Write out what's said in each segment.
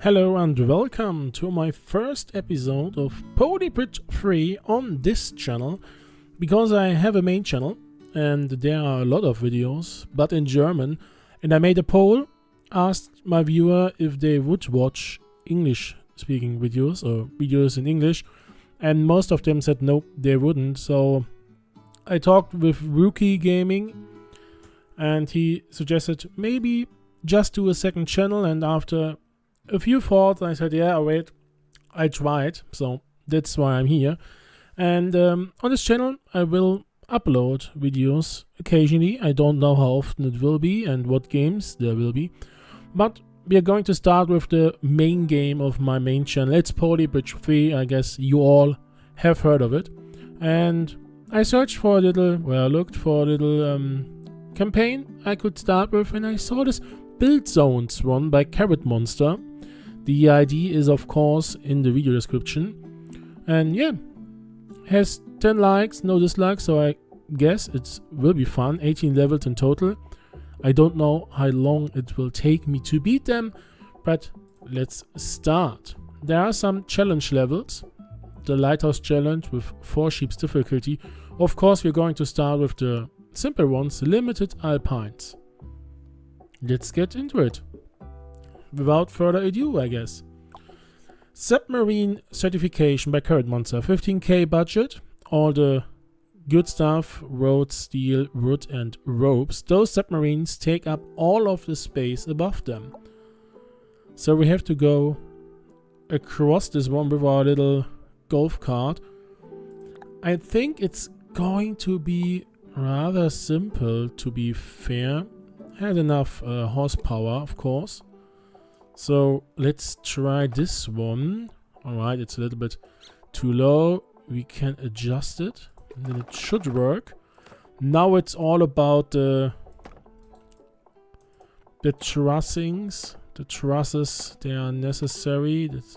Hello and welcome to my first episode of Bridge 3 on this channel, because I have a main channel and there are a lot of videos, but in German, and I made a poll, asked my viewer if they would watch English speaking videos or videos in English, and most of them said no, they wouldn't. So I talked with Rookie Gaming and he suggested maybe just do a second channel, and after a few thoughts I said, yeah, wait, I tried, so that's why I'm here. And on this channel I will upload videos occasionally. I don't know how often it will be and what games there will be, but we are going to start with the main game of my main channel. It's Bridge 3. I guess you all have heard of it. And I searched for a little, well, I looked for a little campaign I could start with, and I saw this Build Zones one by Carrot Monster. The ID is of course in the video description, and yeah, has 10 likes, no dislikes, so I guess it will be fun. 18 levels in total. I don't know how long it will take me to beat them, but let's start. There are some challenge levels. The Lighthouse Challenge with 4 Sheeps difficulty. Of course we're going to start with the simple ones, Limited Alpines. Let's get into it. Without further ado, I guess. Submarine certification by Carrot Monster. 15k budget. All the good stuff. Road, steel, wood and ropes. Those submarines take up all of the space above them. So we have to go across this one with our little golf cart. I think it's going to be rather simple, to be fair. Has enough horsepower, of course. So let's try this one. Alright, it's a little bit too low. We can adjust it, and then it should work. Now it's all about the trussings. The trusses, they are necessary. This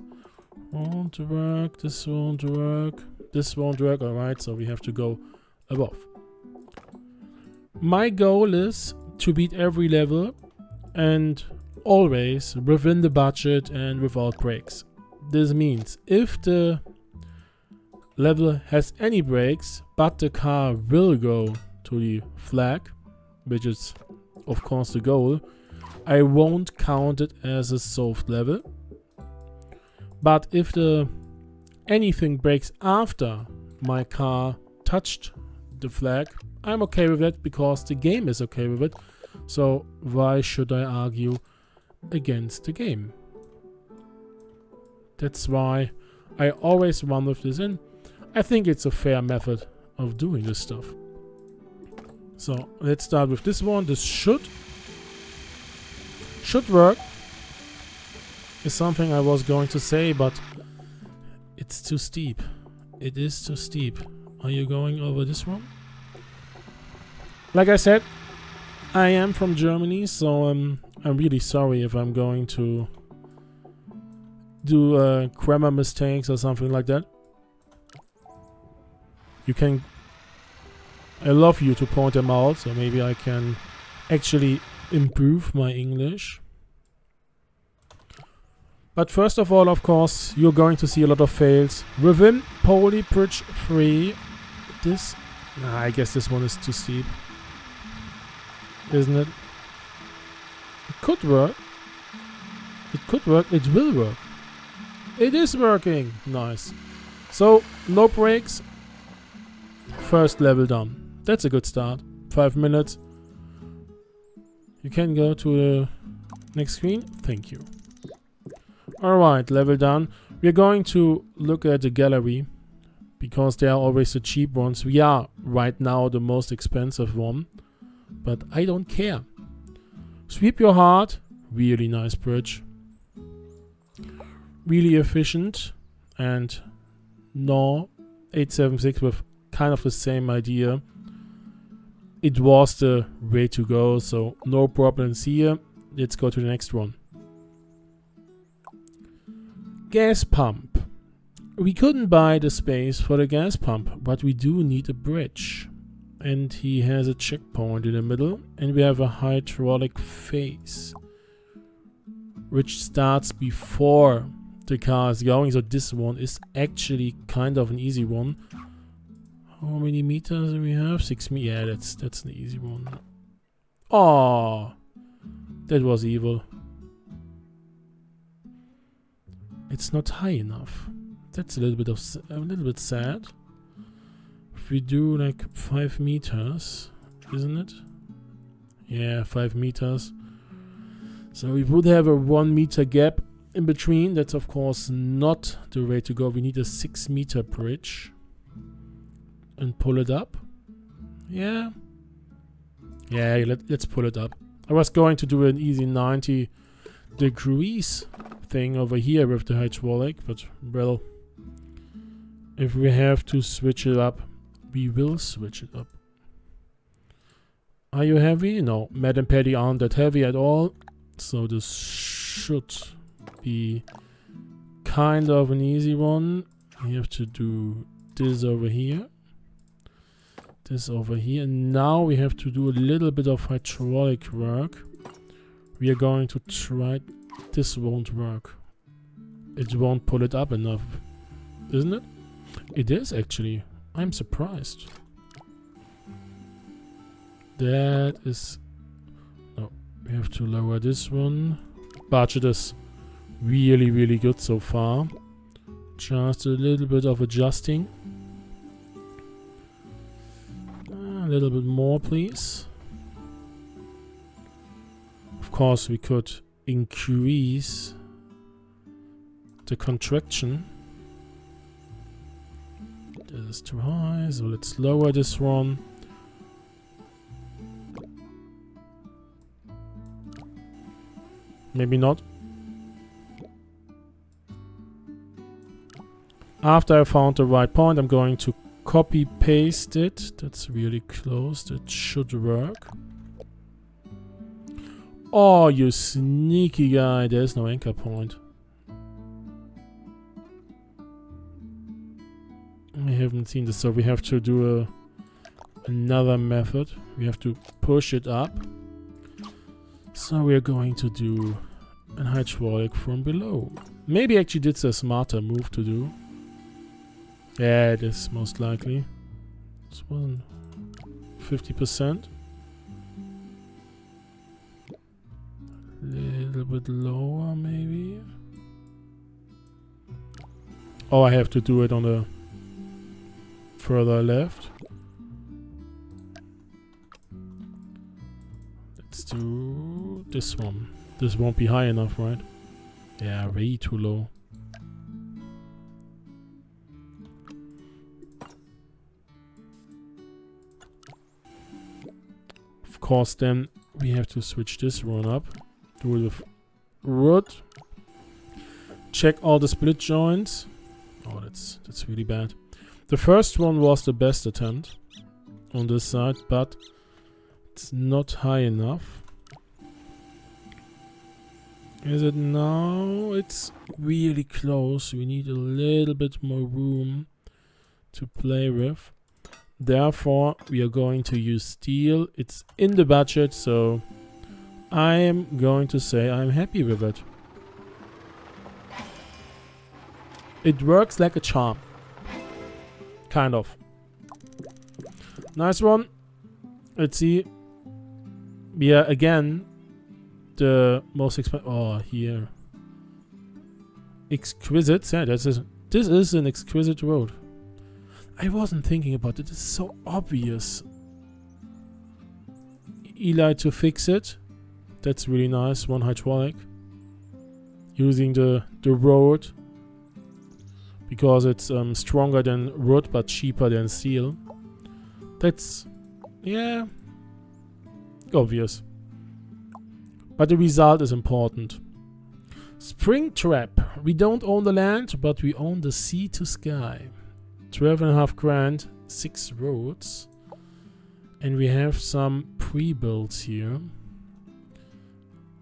won't work, this won't work, this won't work. Alright, so we have to go above. My goal is to beat every level, and always within the budget and without breaks. This means if the level has any breaks, but the car will go to the flag, which is of course the goal, I won't count it as a solved level. But if anything breaks after my car touched the flag, I'm okay with that because the game is okay with it. So why should I argue against the game? That's why I always run with this in. I think it's a fair method of doing this stuff. So let's start with this one. This should work. Is something I was going to say, but it's too steep. It is too steep. Are you going over this one? Like I said, I am from Germany, so I'm really sorry if I'm going to do grammar mistakes or something like that. I love you to point them out, so maybe I can actually improve my English. But first of all, of course, you're going to see a lot of fails within Bridge 3. I guess this one is too steep, isn't it? It could work. It could work. It will work. It is working. Nice. So, no breaks. First level done. That's a good start. 5 minutes. You can go to the next screen. Thank you. Alright, level done. We're going to look at the gallery, because they are always the cheap ones. We are right now the most expensive one, but I don't care. Sweep your heart. Really nice bridge. Really efficient. And no, 876 with kind of the same idea. It was the way to go, so no problems here. Let's go to the next one. Gas pump. We couldn't buy the space for the gas pump, but we do need a bridge. And he has a checkpoint in the middle, and we have a hydraulic phase. which starts before the car is going. So this one is actually kind of an easy one. How many meters do we have? 6 meters. Yeah, that's an easy one. Oh, that was evil. It's not high enough. That's a little bit sad. If we do like 5 meters, isn't it? Yeah, 5 meters. So we would have a 1 meter gap in between. That's of course not the way to go. We need a 6 meter bridge and pull it up. Yeah. Yeah, let's pull it up. I was going to do an easy 90 degrees thing over here with the hydraulic, but well, if we have to switch it up, we will switch it up. Are you heavy? No, Matt and Patty aren't that heavy at all, so this should be kind of an easy one. We have to do this over here, this over here, and now we have to do a little bit of hydraulic work. We are going to try. This won't work. It won't pull it up enough, isn't it? It is actually. I'm surprised. That is... No, we have to lower this one. Budget is really, really good so far. Just a little bit of adjusting. A little bit more, please. Of course, we could increase the contraction. This is too high, so let's lower this one. Maybe not. After I found the right point, I'm going to copy paste it. That's really close. That should work. Oh, you sneaky guy. There's no anchor point. I haven't seen this, so we have to do another method. We have to push it up. So we're going to do an hydraulic from below. Maybe actually that's a smarter move to do. Yeah, it is most likely. This one, 50%. Little bit lower, maybe. Oh, I have to do it on the further left. Let's do this one. This won't be high enough, right? Yeah, way too low. Of course, then we have to switch this one up. Do it with wood. Check all the split joints. Oh, that's really bad. The first one was the best attempt on this side, but it's not high enough. Is it now? It's really close. We need a little bit more room to play with. Therefore, we are going to use steel. It's in the budget, so I am going to say I'm happy with it. It works like a charm. Kind of. Nice one. Let's see. We are again the most expensive. Oh, here. Exquisite. Yeah, this is an exquisite road. I wasn't thinking about it. It's so obvious. Eli to fix it. That's really nice. One hydraulic. Using the road. Because it's stronger than wood but cheaper than steel. That's, yeah, obvious. But the result is important. Springtrap. We don't own the land, but we own the sea to sky. 12.5 grand, 6 roads. And we have some pre-builds here.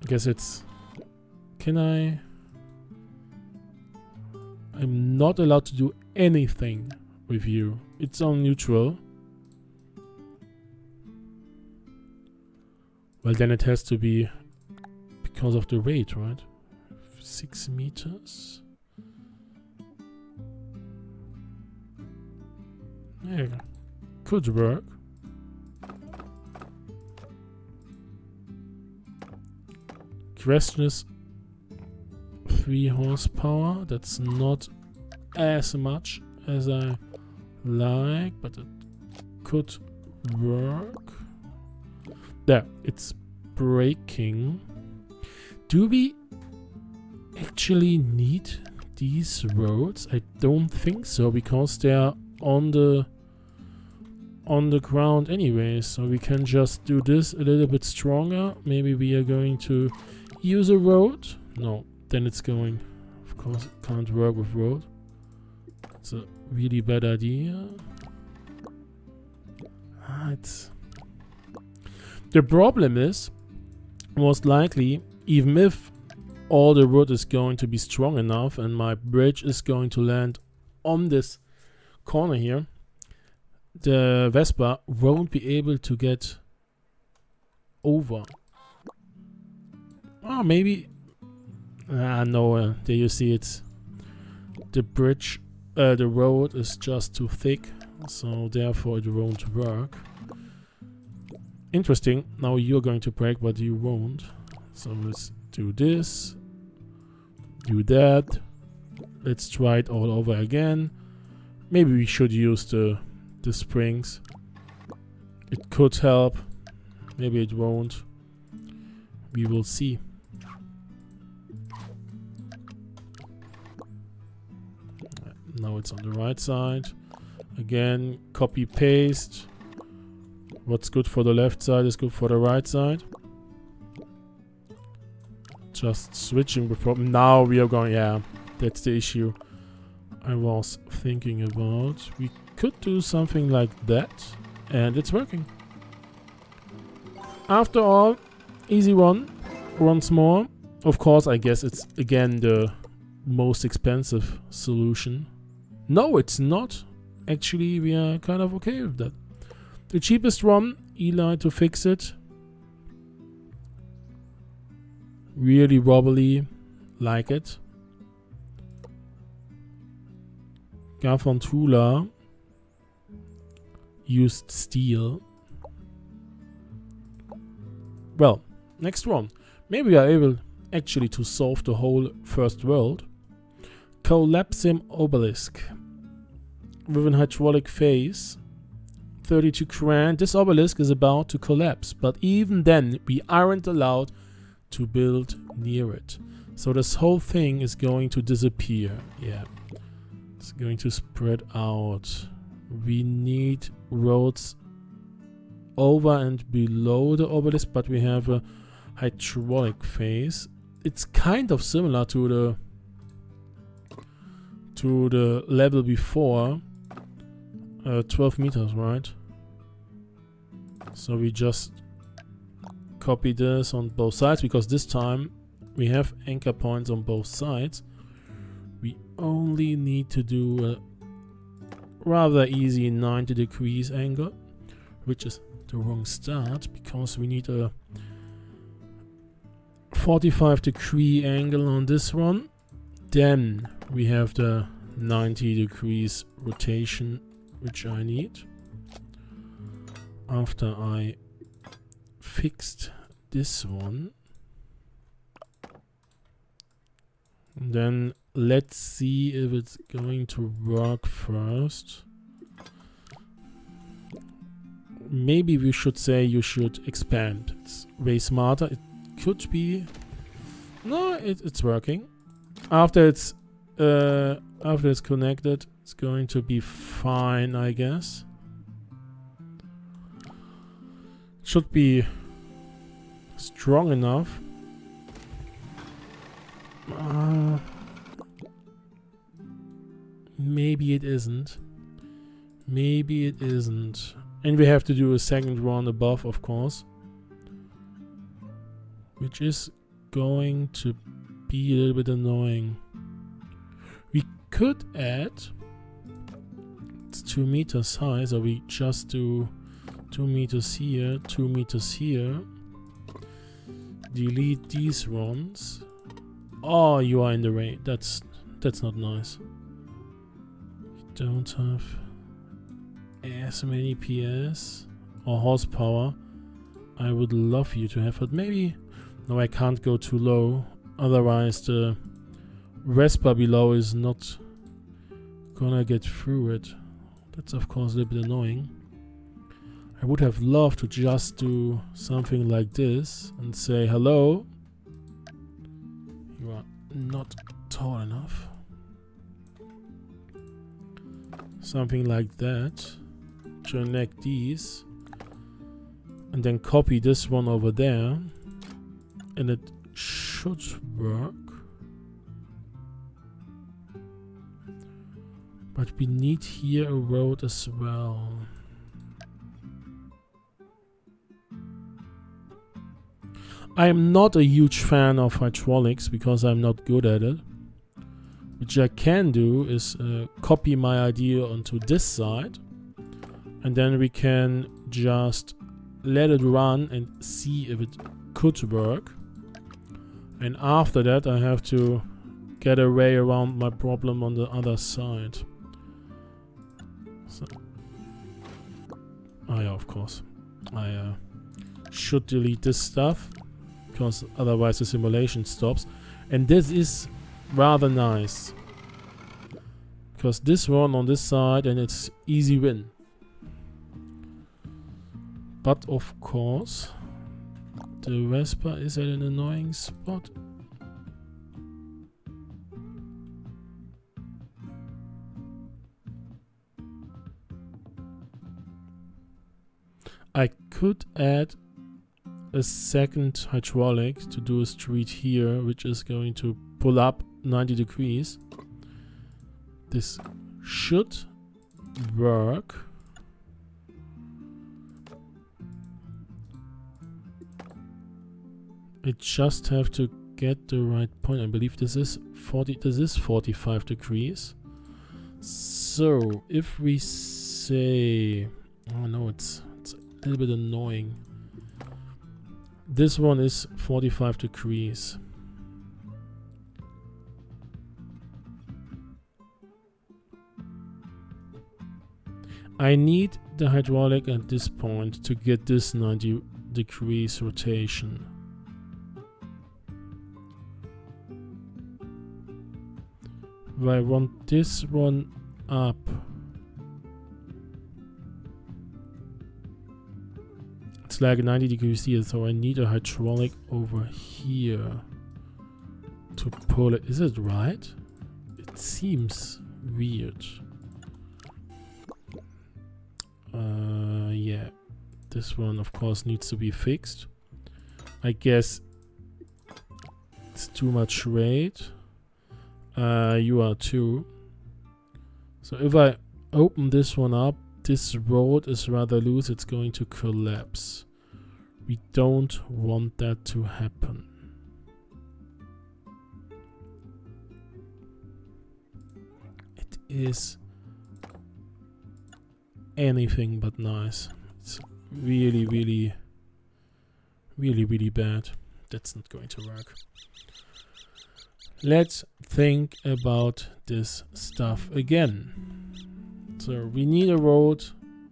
I guess it's... Can I... I'm not allowed to do anything with you. It's on neutral. Well, then it has to be because of the weight, right? 6 meters. Yeah, could work. Question is 3 horsepower. That's not as much as I like, but it could work. There, it's braking. Do we actually need these roads? I don't think so, because they're on the ground anyway, so we can just do this a little bit stronger. Maybe we are going to use a road. No, then it's going, of course it can't work with road. It's a really bad idea. The problem is, most likely, even if all the wood is going to be strong enough and my bridge is going to land on this corner here, the Vespa won't be able to get over. Oh, maybe. No, there you see it. The bridge, the road is just too thick, so therefore it won't work. Interesting. Now you're going to break, but you won't. So let's do this. Do that. Let's try it all over again. Maybe we should use the springs. It could help. Maybe it won't. We will see. Now it's on the right side. Again, copy paste. What's good for the left side is good for the right side. Just switching the problem. Now we are going, yeah, that's the issue I was thinking about. We could do something like that, and it's working. After all, easy one. Once more. Of course, I guess it's again the most expensive solution. No, it's not. Actually, we are kind of okay with that. The cheapest one, Eli to fix it. Really wobbly, like it. Garfontula used steel. Well, next one. Maybe we are able actually to solve the whole first world. Collapsing obelisk with an hydraulic phase. 32 Crian. This obelisk is about to collapse, but even then we aren't allowed to build near it. So this whole thing is going to disappear. Yeah, it's going to spread out. We need roads over and below the obelisk, but we have a hydraulic phase. It's kind of similar to the level before. 12 meters, right? So we just copy this on both sides, because this time we have anchor points on both sides. We only need to do a rather easy 90 degrees angle, which is the wrong start, because we need a 45 degree angle on this one. Then we have the 90 degrees rotation, which I need. After I fixed this one, then let's see if it's going to work first. Maybe we should say you should expand. It's way smarter. It could be. No, it's working. After it's connected, it's going to be fine, I guess. Should be strong enough. Maybe it isn't. Maybe it isn't. And we have to do a second one above, of course, which is going to be a little bit annoying. We could add, it's 2 meters high, so we just do 2 meters here, 2 meters here. Delete these ones. Oh, you are in the rain. That's not nice. You don't have as many PS or horsepower. I would love you to have it. Maybe... No, I can't go too low. Otherwise the Vespa below is not gonna get through it. That's of course a little bit annoying. I would have loved to just do something like this and say, hello, you are not tall enough. Something like that. Connect these. And then copy this one over there. And it should work. But we need here a road as well. I am not a huge fan of hydraulics because I'm not good at it. Which I can do is copy my idea onto this side. And then we can just let it run and see if it could work. And after that I have to get a way around my problem on the other side. So, oh yeah, of course. I should delete this stuff, because otherwise the simulation stops. And this is rather nice, because this one on this side and it's easy win. But of course the Vespa is at an annoying spot. I could add a second hydraulic to do a street here, which is going to pull up 90 degrees. This should work. I just have to get the right point. I believe this is 45 degrees. So if we say, oh no, it's a little bit annoying. This one is 45 degrees. I need the hydraulic at this point to get this 90 degrees rotation. I want this one up. It's like 90 degrees here, so I need a hydraulic over here to pull it. Is it right? It seems weird. Yeah. This one, of course, needs to be fixed. I guess it's too much weight. You are too. So if I open this one up, this road is rather loose. It's going to collapse. We don't want that to happen. It is anything but nice. It's really, really, really, really bad. That's not going to work. Let's think about this stuff again. So we need a road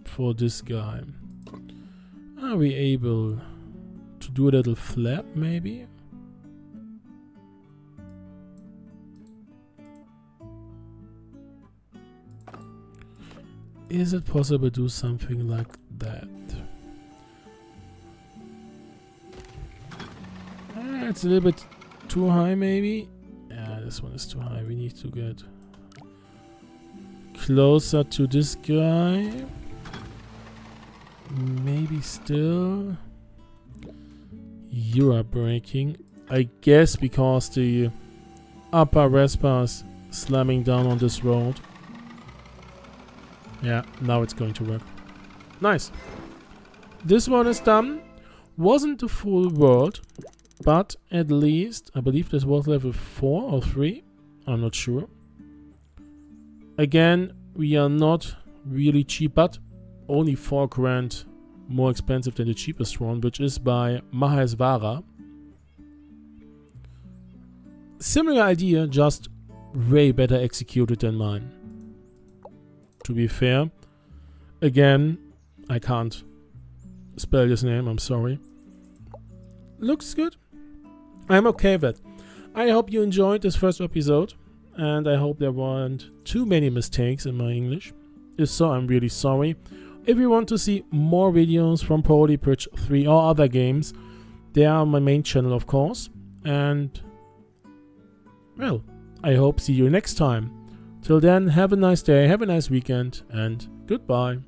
for this guy. Are we able to do a little flap maybe? Is it possible to do something like that? It's a little bit too high maybe. Yeah, this one is too high. We need to get closer to this guy. Maybe still. You are braking. I guess because the upper Vespa is slamming down on this road. Yeah, now it's going to work. Nice. This one is done. Wasn't the full world, but at least, I believe this was level 4 or 3. I'm not sure. Again, we are not really cheap, but only 4 grand more expensive than the cheapest one, which is by Maheswara. Similar idea, just way better executed than mine. To be fair, again, I can't spell his name, I'm sorry. Looks good. I'm okay with it. I hope you enjoyed this first episode, and I hope there weren't too many mistakes in my English. If so, I'm really sorry. If you want to see more videos from Poly Bridge 3 or other games, they are on my main channel, of course. And, well, I hope see you next time. Till then, have a nice day, have a nice weekend, and goodbye.